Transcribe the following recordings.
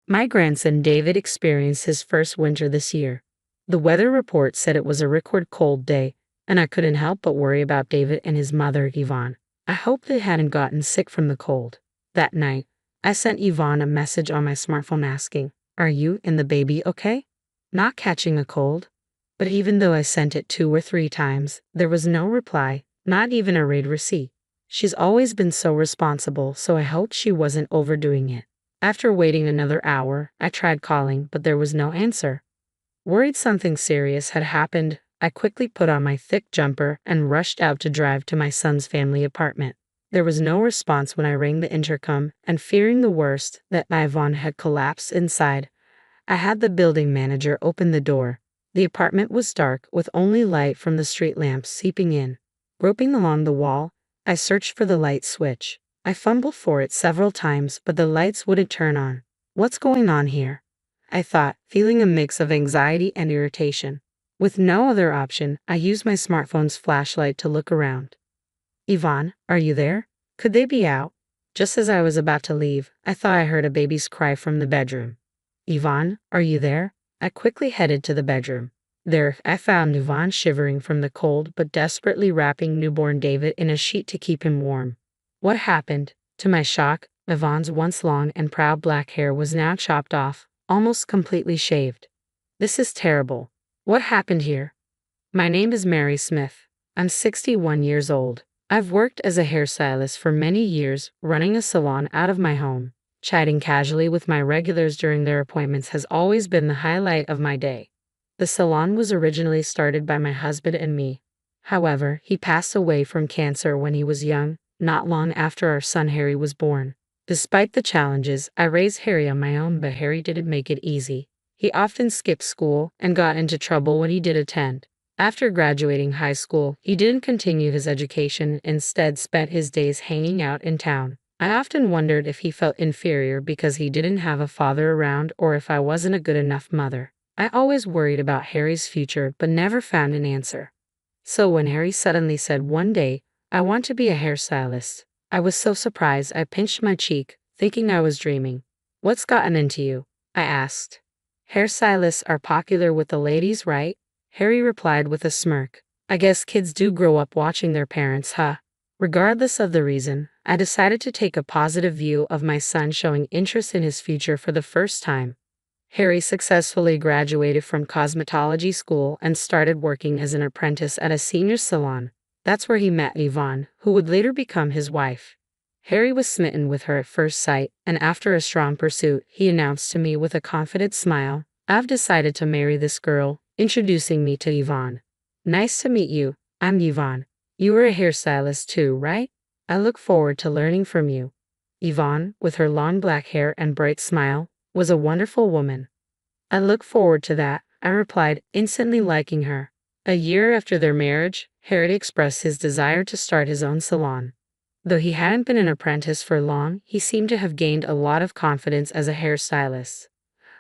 My grandson David experienced his first winter this year. The weather report said it was a record cold day, and I couldn't help but worry about David and his mother, Yvonne. I hoped they hadn't gotten sick from the cold. That night, I sent Yvonne a message on my smartphone asking, "Are you and the baby okay? Not catching a cold?" But even though I sent it 2 or 3 times, there was no reply, not even a read receipt. She's always been so responsible, so I hoped she wasn't overdoing it. After waiting another hour, I tried calling, but there was no answer. Worried something serious had happened, I quickly put on my thick jumper and rushed out to drive to my son's family apartment. There was no response when I rang the intercom, and fearing the worst, that Yvonne had collapsed inside, I had the building manager open the door. The apartment was dark, with only light from the street lamps seeping in. Groping along the wall, I searched for the light switch. I fumbled for it several times, but the lights wouldn't turn on. What's going on here? I thought, feeling a mix of anxiety and irritation. With no other option, I used my smartphone's flashlight to look around. "Yvonne, are you there? Could they be out?" Just as I was about to leave, I thought I heard a baby's cry from the bedroom. "Yvonne, are you there?" I quickly headed to the bedroom. There, I found Yvonne shivering from the cold but desperately wrapping newborn David in a sheet to keep him warm. What happened? To my shock, Yvonne's once long and proud black hair was now chopped off, almost completely shaved. "This is terrible. What happened here?" "My name is Mary Smith. I'm 61 years old. I've worked as a hairstylist for many years, running a salon out of my home. Chatting casually with my regulars during their appointments has always been the highlight of my day. The salon was originally started by my husband and me. However, he passed away from cancer when he was young, not long after our son Harry was born. Despite the challenges, I raised Harry on my own, but Harry didn't make it easy. He often skipped school and got into trouble when he did attend. After graduating high school, he didn't continue his education, instead spent his days hanging out in town. I often wondered if he felt inferior because he didn't have a father around or if I wasn't a good enough mother. I always worried about Harry's future but never found an answer. So when Harry suddenly said one day, "I want to be a hairstylist," I was so surprised I pinched my cheek, thinking I was dreaming. "What's gotten into you?" I asked. "Hairstylists are popular with the ladies, right?" Harry replied with a smirk. "I guess kids do grow up watching their parents, huh?" Regardless of the reason, I decided to take a positive view of my son showing interest in his future for the first time. Harry successfully graduated from cosmetology school and started working as an apprentice at a senior salon. That's where he met Yvonne, who would later become his wife. Harry was smitten with her at first sight, and after a strong pursuit, he announced to me with a confident smile, "I've decided to marry this girl," introducing me to Yvonne. "Nice to meet you. I'm Yvonne. You were a hairstylist too, right? I look forward to learning from you." Yvonne, with her long black hair and bright smile, was a wonderful woman. "I look forward to that," I replied, instantly liking her. A year after their marriage, Harry expressed his desire to start his own salon. Though he hadn't been an apprentice for long, he seemed to have gained a lot of confidence as a hairstylist.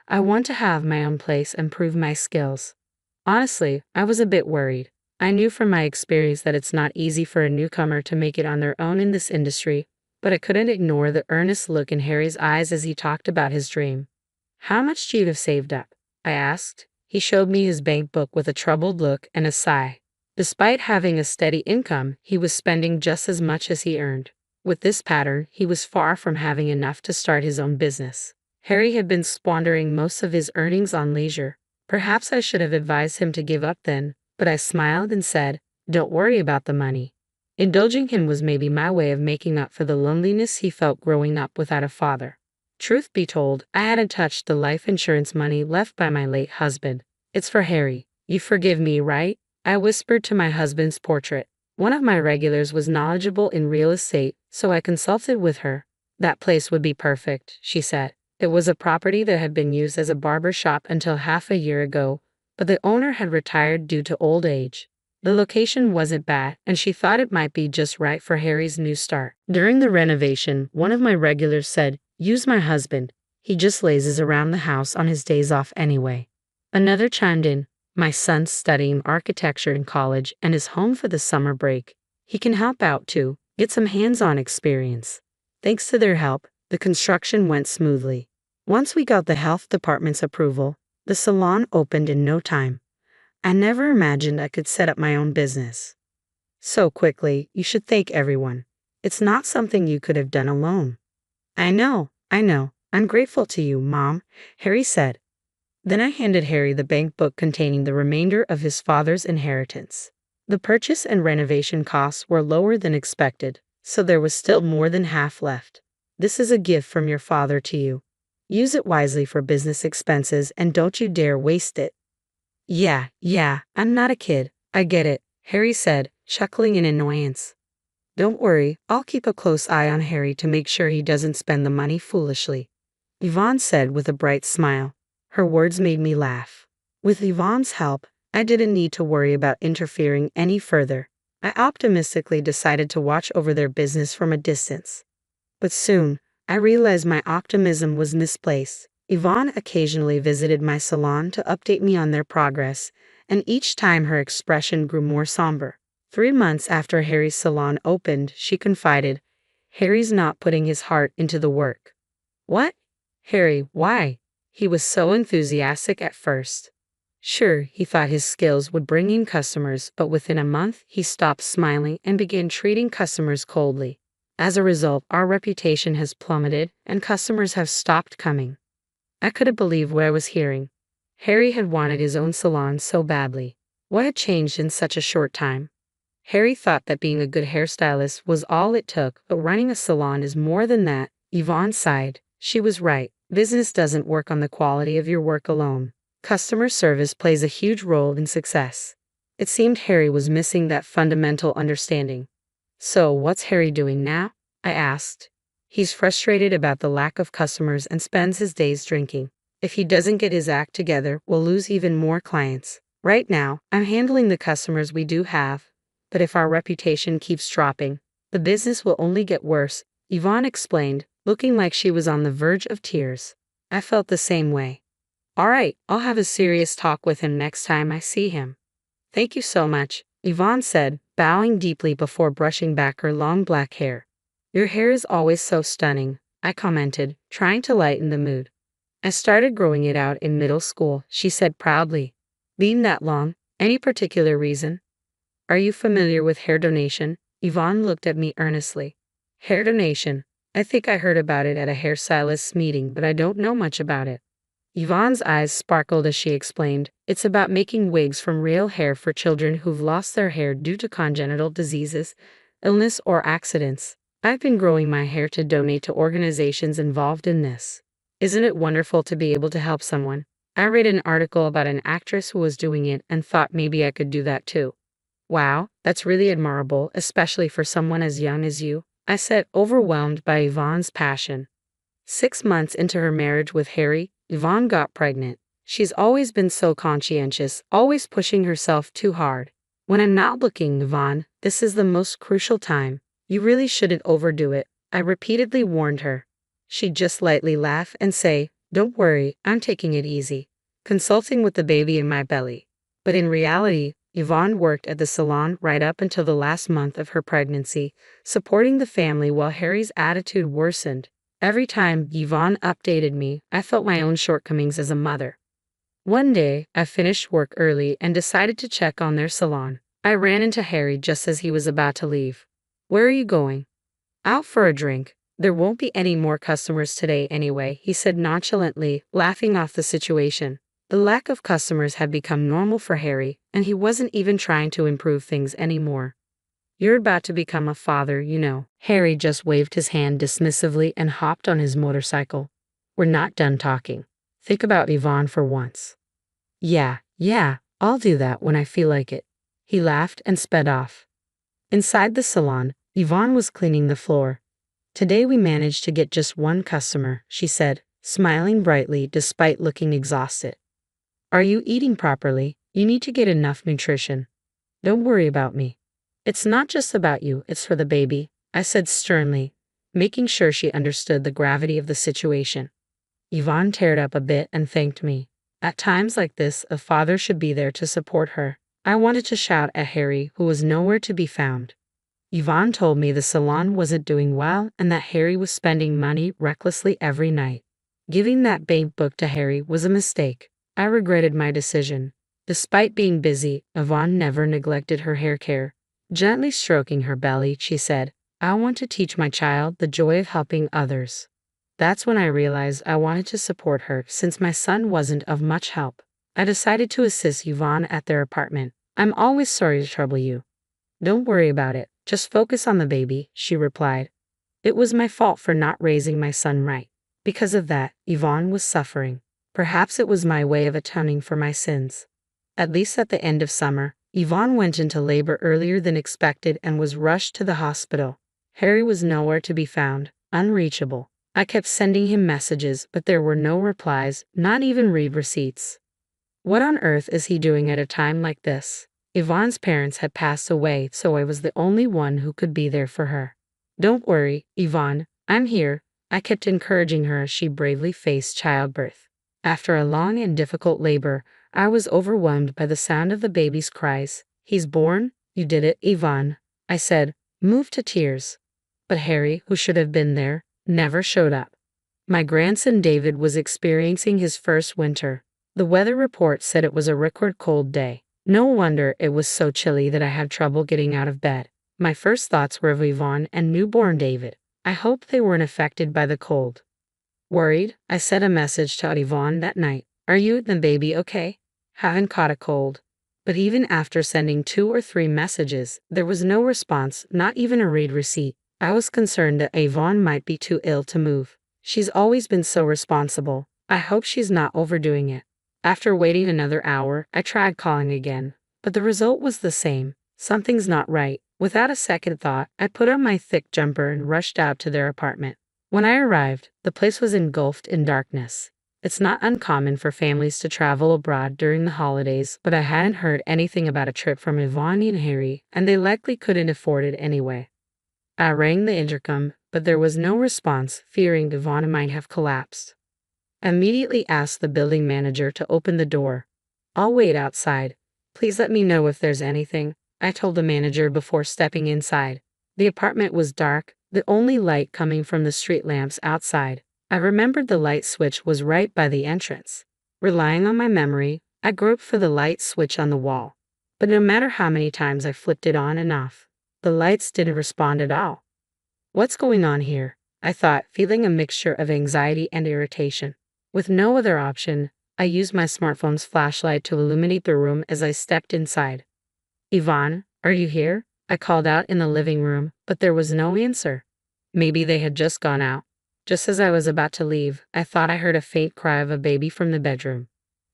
"I want to have my own place and prove my skills." Honestly, I was a bit worried. I knew from my experience that it's not easy for a newcomer to make it on their own in this industry, but I couldn't ignore the earnest look in Harry's eyes as he talked about his dream. "How much do you have saved up?" I asked. He showed me his bank book with a troubled look and a sigh. Despite having a steady income, he was spending just as much as he earned. With this pattern, he was far from having enough to start his own business. Harry had been squandering most of his earnings on leisure. Perhaps I should have advised him to give up then, but I smiled and said, "Don't worry about the money." Indulging him was maybe my way of making up for the loneliness he felt growing up without a father. Truth be told, I hadn't touched the life insurance money left by my late husband. "It's for Harry. You forgive me, right?" I whispered to my husband's portrait. One of my regulars was knowledgeable in real estate, so I consulted with her. "That place would be perfect," she said. It was a property that had been used as a barber shop until half a year ago, but the owner had retired due to old age. The location wasn't bad, and she thought it might be just right for Harry's new start. During the renovation, one of my regulars said, "Use my husband. He just lazes around the house on his days off anyway." Another chimed in, "My son's studying architecture in college and is home for the summer break. He can help out too, get some hands-on experience." Thanks to their help, the construction went smoothly. Once we got the health department's approval, the salon opened in no time. I never imagined I could set up my own business so quickly. You should thank everyone. It's not something you could have done alone. I know. I'm grateful to you, Mom, Harry said. Then I handed Harry the bank book containing the remainder of his father's inheritance. The purchase and renovation costs were lower than expected, so there was still more than half left. This is a gift from your father to you. Use it wisely for business expenses and don't you dare waste it. Yeah, I'm not a kid. I get it, Harry said, chuckling in annoyance. Don't worry, I'll keep a close eye on Harry to make sure he doesn't spend the money foolishly, Yvonne said with a bright smile. Her words made me laugh. With Yvonne's help, I didn't need to worry about interfering any further. I optimistically decided to watch over their business from a distance. But soon, I realized my optimism was misplaced. Yvonne occasionally visited my salon to update me on their progress, and each time her expression grew more somber. 3 months after Harry's salon opened, she confided, "Harry's not putting his heart into the work." What? Harry, why? He was so enthusiastic at first. Sure, he thought his skills would bring in customers, but within a month, he stopped smiling and began treating customers coldly. As a result, our reputation has plummeted and customers have stopped coming. I couldn't believe what I was hearing. Harry had wanted his own salon so badly. What had changed in such a short time? Harry thought that being a good hairstylist was all it took, but running a salon is more than that. Yvonne sighed. She was right. Business doesn't work on the quality of your work alone. Customer service plays a huge role in success. It seemed Harry was missing that fundamental understanding. So, what's Harry doing now? I asked. He's frustrated about the lack of customers and spends his days drinking. If he doesn't get his act together, we'll lose even more clients. Right now, I'm handling the customers we do have, but if our reputation keeps dropping, the business will only get worse, Yvonne explained, looking like she was on the verge of tears. I felt the same way. All right, I'll have a serious talk with him next time I see him. Thank you so much, Yvonne said, bowing deeply before brushing back her long black hair. Your hair is always so stunning, I commented, trying to lighten the mood. I started growing it out in middle school, she said proudly. Being that long, any particular reason? Are you familiar with hair donation? Yvonne looked at me earnestly. Hair donation. I think I heard about it at a hairstylist's meeting, but I don't know much about it. Yvonne's eyes sparkled as she explained, it's about making wigs from real hair for children who've lost their hair due to congenital diseases, illness, or accidents. I've been growing my hair to donate to organizations involved in this. Isn't it wonderful to be able to help someone? I read an article about an actress who was doing it and thought maybe I could do that too. Wow, that's really admirable, especially for someone as young as you, I said, overwhelmed by Yvonne's passion. 6 months into her marriage with Harry, Yvonne got pregnant. She's always been so conscientious, always pushing herself too hard. When I'm not looking, Yvonne, this is the most crucial time. You really shouldn't overdo it, I repeatedly warned her. She'd just lightly laugh and say, don't worry, I'm taking it easy, consulting with the baby in my belly. But in reality, Yvonne worked at the salon right up until the last month of her pregnancy, supporting the family while Harry's attitude worsened. Every time Yvonne updated me, I felt my own shortcomings as a mother. One day, I finished work early and decided to check on their salon. I ran into Harry just as he was about to leave. Where are you going? Out for a drink. There won't be any more customers today anyway, he said nonchalantly, laughing off the situation. The lack of customers had become normal for Harry, and he wasn't even trying to improve things anymore. You're about to become a father, you know. Harry just waved his hand dismissively and hopped on his motorcycle. We're not done talking. Think about Yvonne for once. Yeah, I'll do that when I feel like it. He laughed and sped off. Inside the salon, Yvonne was cleaning the floor. Today we managed to get just one customer, she said, smiling brightly despite looking exhausted. Are you eating properly? You need to get enough nutrition. Don't worry about me. It's not just about you, it's for the baby, I said sternly, making sure she understood the gravity of the situation. Yvonne teared up a bit and thanked me. At times like this, a father should be there to support her. I wanted to shout at Harry, who was nowhere to be found. Yvonne told me the salon wasn't doing well and that Harry was spending money recklessly every night. Giving that babe book to Harry was a mistake. I regretted my decision. Despite being busy, Yvonne never neglected her hair care. Gently stroking her belly, she said, "I want to teach my child the joy of helping others." That's when I realized I wanted to support her since my son wasn't of much help. I decided to assist Yvonne at their apartment. "I'm always sorry to trouble you." "Don't worry about it. Just focus on the baby," she replied. It was my fault for not raising my son right. Because of that, Yvonne was suffering. Perhaps it was my way of atoning for my sins. At least at the end of summer, Yvonne went into labor earlier than expected and was rushed to the hospital. Harry was nowhere to be found, unreachable. I kept sending him messages, but there were no replies, not even read receipts. What on earth is he doing at a time like this? Yvonne's parents had passed away, so I was the only one who could be there for her. "Don't worry, Yvonne, I'm here," I kept encouraging her as she bravely faced childbirth. After a long and difficult labor, I was overwhelmed by the sound of the baby's cries. "He's born? You did it, Yvonne," I said, moved to tears. But Harry, who should have been there, never showed up. My grandson David was experiencing his first winter. The weather report said it was a record cold day. No wonder it was so chilly that I had trouble getting out of bed. My first thoughts were of Yvonne and newborn David. I hoped they weren't affected by the cold. Worried, I sent a message to Yvonne that night. "Are you and the baby okay? Haven't caught a cold?" But even after sending 2 or 3 messages, there was no response, not even a read receipt. I was concerned that Yvonne might be too ill to move. She's always been so responsible. I hope she's not overdoing it. After waiting another hour, I tried calling again, but the result was the same. Something's not right. Without a second thought, I put on my thick jumper and rushed out to their apartment. When I arrived, the place was engulfed in darkness. It's not uncommon for families to travel abroad during the holidays, but I hadn't heard anything about a trip from Yvonne and Harry, and they likely couldn't afford it anyway. I rang the intercom, but there was no response, fearing Yvonne might have collapsed. I immediately asked the building manager to open the door. "I'll wait outside. Please let me know if there's anything," I told the manager before stepping inside. The apartment was dark, the only light coming from the street lamps outside. I remembered the light switch was right by the entrance. Relying on my memory, I groped for the light switch on the wall. But no matter how many times I flipped it on and off, the lights didn't respond at all. "What's going on here?" I thought, feeling a mixture of anxiety and irritation. With no other option, I used my smartphone's flashlight to illuminate the room as I stepped inside. "Yvonne, are you here?" I called out in the living room, but there was no answer. Maybe they had just gone out. Just as I was about to leave, I thought I heard a faint cry of a baby from the bedroom.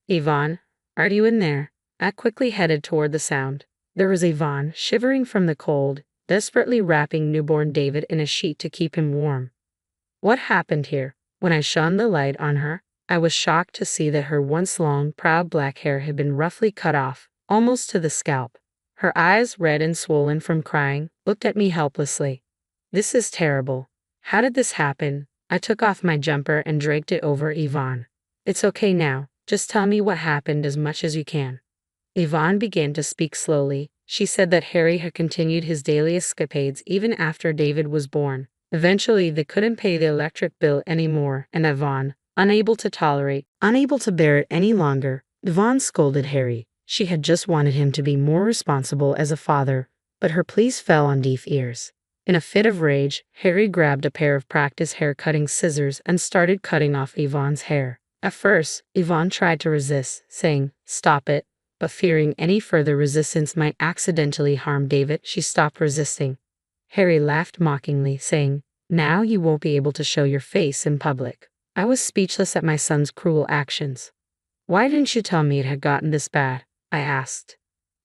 "Yvonne, are you in there?" I quickly headed toward the sound. There was Yvonne, shivering from the cold, desperately wrapping newborn David in a sheet to keep him warm. What happened here? When I shone the light on her, I was shocked to see that her once long, proud black hair had been roughly cut off, almost to the scalp. Her eyes, red and swollen from crying, looked at me helplessly. "This is terrible. How did this happen?" I took off my jumper and draped it over Yvonne. "It's okay now. Just tell me what happened as much as you can." Yvonne began to speak slowly. She said that Harry had continued his daily escapades even after David was born. Eventually, they couldn't pay the electric bill anymore, and Yvonne, unable to bear it any longer, Yvonne scolded Harry. She had just wanted him to be more responsible as a father, but her pleas fell on deaf ears. In a fit of rage, Harry grabbed a pair of practice hair-cutting scissors and started cutting off Yvonne's hair. At first, Yvonne tried to resist, saying, "Stop it," but fearing any further resistance might accidentally harm David, she stopped resisting. Harry laughed mockingly, saying, "Now you won't be able to show your face in public." I was speechless at my son's cruel actions. "Why didn't you tell me it had gotten this bad?" I asked.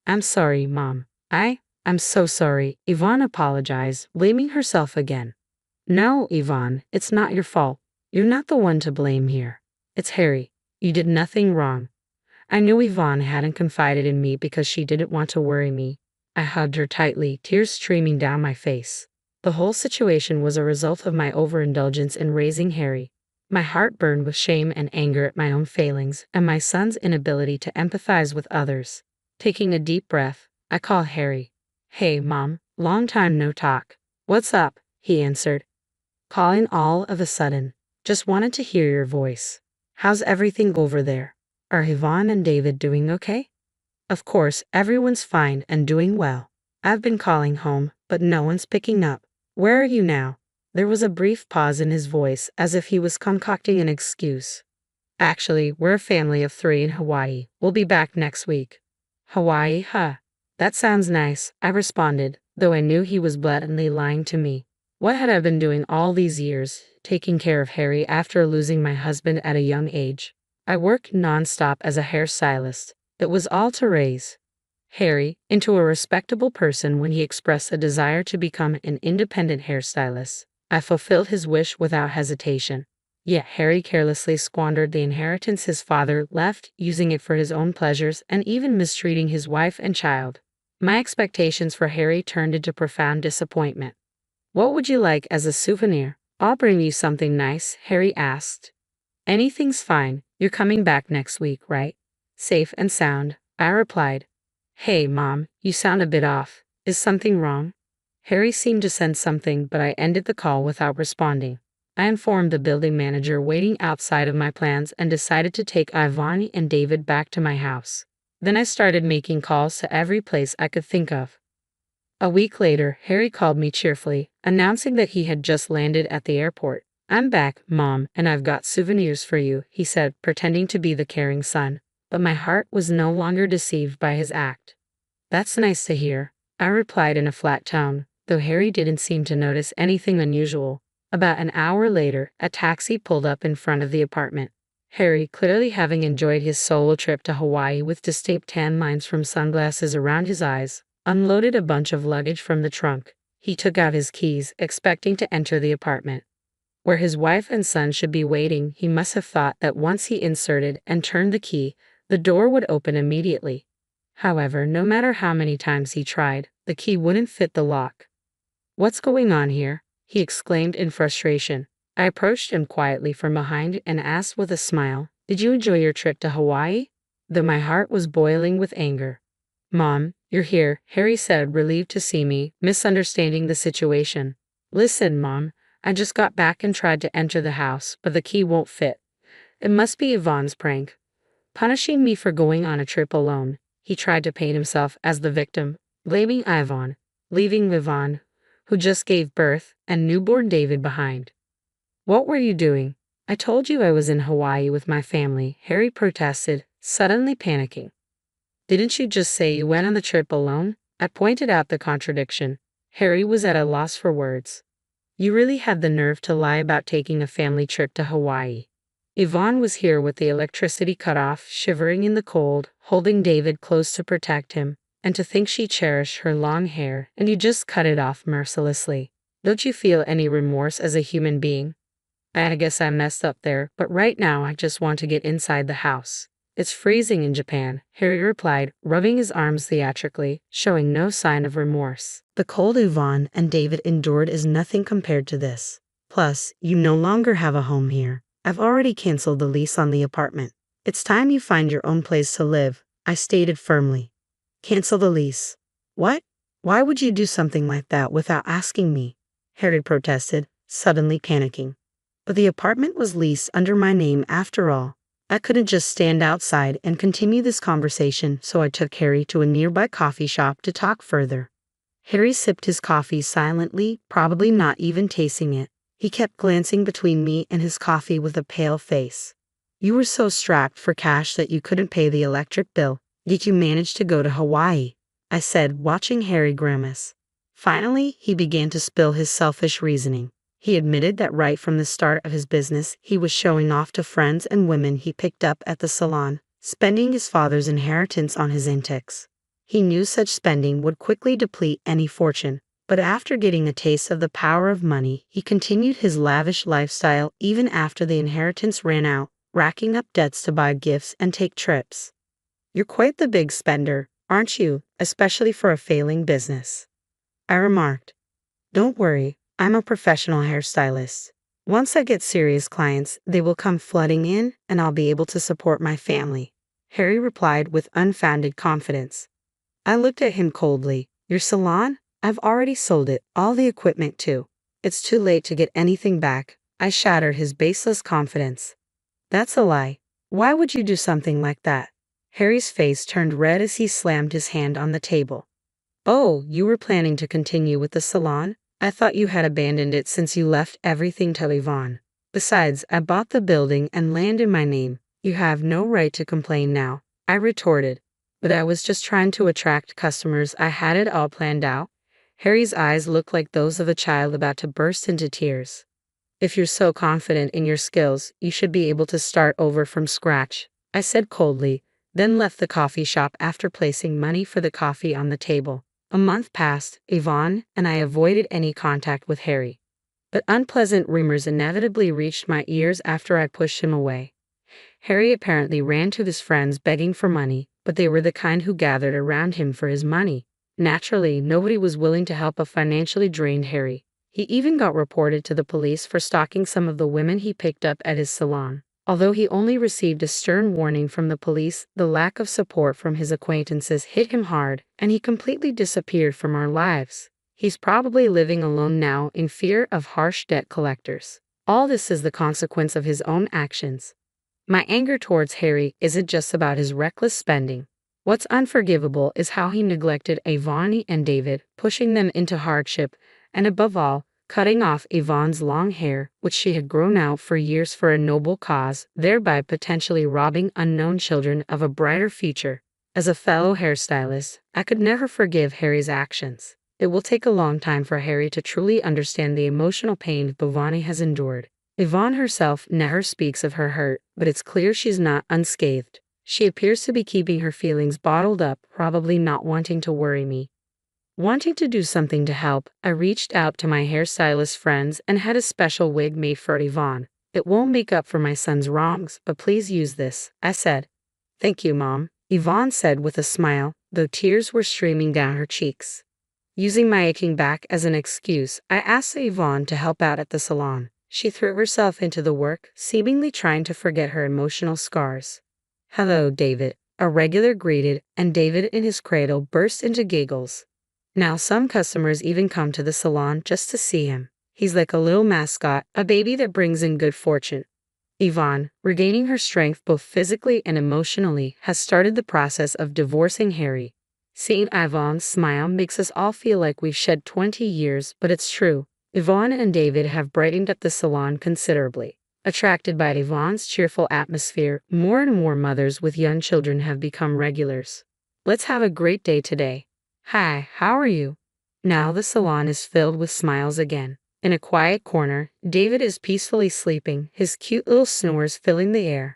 "I'm sorry, Mom. I'm so sorry," Yvonne apologized, blaming herself again. "No, Yvonne, it's not your fault. You're not the one to blame here. It's Harry. You did nothing wrong." I knew Yvonne hadn't confided in me because she didn't want to worry me. I hugged her tightly, tears streaming down my face. The whole situation was a result of my overindulgence in raising Harry. My heart burned with shame and anger at my own failings and my son's inability to empathize with others. Taking a deep breath, I called Harry. "Hey, Mom, long time no talk." "What's up?" he answered, calling all of a sudden. Just wanted to hear your voice. How's everything over there? Are Yvonne and David doing okay? Of course, everyone's fine and doing well. I've been calling home, but no one's picking up. Where are you now? There was a brief pause in his voice, as if he was concocting an excuse. Actually, we're a family of 3 in Hawaii. We'll be back next week. Hawaii, huh? That sounds nice, I responded, though I knew he was blatantly lying to me. What had I been doing all these years, taking care of Harry after losing my husband at a young age? I worked nonstop as a hairstylist. It was all to raise Harry into a respectable person. When he expressed a desire to become an independent hairstylist, I fulfilled his wish without hesitation. Yet Harry carelessly squandered the inheritance his father left, using it for his own pleasures and even mistreating his wife and child. My expectations for Harry turned into profound disappointment. What would you like as a souvenir? I'll bring you something nice, Harry asked. Anything's fine. You're coming back next week, right? Safe and sound, I replied. Hey, Mom, you sound a bit off. Is something wrong? Harry seemed to sense something, but I ended the call without responding. I informed the building manager waiting outside of my plans and decided to take Ivani and David back to my house. Then I started making calls to every place I could think of. A week later, Harry called me cheerfully, announcing that he had just landed at the airport. I'm back, Mom, and I've got souvenirs for you, he said, pretending to be the caring son. But my heart was no longer deceived by his act. That's nice to hear, I replied in a flat tone, though Harry didn't seem to notice anything unusual. About an hour later, a taxi pulled up in front of the apartment. Harry, clearly having enjoyed his solo trip to Hawaii with distinct tan lines from sunglasses around his eyes, unloaded a bunch of luggage from the trunk. He took out his keys, expecting to enter the apartment. Where his wife and son should be waiting, he must have thought that once he inserted and turned the key, the door would open immediately. However, no matter how many times he tried, the key wouldn't fit the lock. What's going on here? He exclaimed in frustration. I approached him quietly from behind and asked with a smile, Did you enjoy your trip to Hawaii? Though my heart was boiling with anger. Mom, you're here, Harry said, relieved to see me, misunderstanding the situation. Listen, Mom, I just got back and tried to enter the house, but the key won't fit. It must be Yvonne's prank. Punishing me for going on a trip alone. He tried to paint himself as the victim, blaming Yvonne, leaving Yvonne, who just gave birth, and newborn David behind. What were you doing? I told you I was in Hawaii with my family, Harry protested, suddenly panicking. Didn't you just say you went on the trip alone? I pointed out the contradiction. Harry was at a loss for words. You really had the nerve to lie about taking a family trip to Hawaii. Yvonne was here with the electricity cut off, shivering in the cold, holding David close to protect him. And to think she cherished her long hair, and you just cut it off mercilessly. Don't you feel any remorse as a human being? I guess I messed up there, but right now I just want to get inside the house. It's freezing in Japan, Harry replied, rubbing his arms theatrically, showing no sign of remorse. The cold Yvonne and David endured is nothing compared to this. Plus, you no longer have a home here. I've already canceled the lease on the apartment. It's time you find your own place to live, I stated firmly. Cancel the lease. What? Why would you do something like that without asking me? Harry protested, suddenly panicking. But the apartment was leased under my name after all. I couldn't just stand outside and continue this conversation, so I took Harry to a nearby coffee shop to talk further. Harry sipped his coffee silently, probably not even tasting it. He kept glancing between me and his coffee with a pale face. You were so strapped for cash that you couldn't pay the electric bill. Did you manage to go to Hawaii? I said, watching Harry grimace. Finally, he began to spill his selfish reasoning. He admitted that right from the start of his business, he was showing off to friends and women he picked up at the salon, spending his father's inheritance on his antics. He knew such spending would quickly deplete any fortune, but after getting a taste of the power of money, he continued his lavish lifestyle even after the inheritance ran out, racking up debts to buy gifts and take trips. You're quite the big spender, aren't you, especially for a failing business? I remarked. Don't worry, I'm a professional hairstylist. Once I get serious clients, they will come flooding in, and I'll be able to support my family, Harry replied with unfounded confidence. I looked at him coldly. Your salon? I've already sold it, all the equipment too. It's too late to get anything back. I shattered his baseless confidence. That's a lie. Why would you do something like that? Harry's face turned red as he slammed his hand on the table. Oh, you were planning to continue with the salon? I thought you had abandoned it since you left everything to Yvonne. Besides, I bought the building and land in my name. You have no right to complain now, I retorted. But I was just trying to attract customers. I had it all planned out. Harry's eyes looked like those of a child about to burst into tears. If you're so confident in your skills, you should be able to start over from scratch, I said coldly, then left the coffee shop after placing money for the coffee on the table. A month passed, Yvonne and I avoided any contact with Harry. But unpleasant rumors inevitably reached my ears after I pushed him away. Harry apparently ran to his friends begging for money, but they were the kind who gathered around him for his money. Naturally, nobody was willing to help a financially drained Harry. He even got reported to the police for stalking some of the women he picked up at his salon. Although he only received a stern warning from the police, the lack of support from his acquaintances hit him hard, and he completely disappeared from our lives. He's probably living alone now in fear of harsh debt collectors. All this is the consequence of his own actions. My anger towards Harry isn't just about his reckless spending. What's unforgivable is how he neglected Yvonne and David, pushing them into hardship, and above all, cutting off Yvonne's long hair, which she had grown out for years for a noble cause, thereby potentially robbing unknown children of a brighter future. As a fellow hairstylist, I could never forgive Harry's actions. It will take a long time for Harry to truly understand the emotional pain Yvonne has endured. Yvonne herself never speaks of her hurt, but it's clear she's not unscathed. She appears to be keeping her feelings bottled up, probably not wanting to worry me. Wanting to do something to help, I reached out to my hairstylist friends and had a special wig made for Yvonne. It won't make up for my son's wrongs, but please use this, I said. Thank you, Mom, Yvonne said with a smile, though tears were streaming down her cheeks. Using my aching back as an excuse, I asked Yvonne to help out at the salon. She threw herself into the work, seemingly trying to forget her emotional scars. Hello, David, a regular greeted, and David in his cradle burst into giggles. Now some customers even come to the salon just to see him. He's like a little mascot, a baby that brings in good fortune. Yvonne, regaining her strength both physically and emotionally, has started the process of divorcing Harry. Seeing Yvonne's smile makes us all feel like we've shed 20 years, but it's true. Yvonne and David have brightened up the salon considerably. Attracted by Yvonne's cheerful atmosphere, more and more mothers with young children have become regulars. Let's have a great day today. Hi, how are you? Now the salon is filled with smiles again. In a quiet corner, David is peacefully sleeping, his cute little snores filling the air.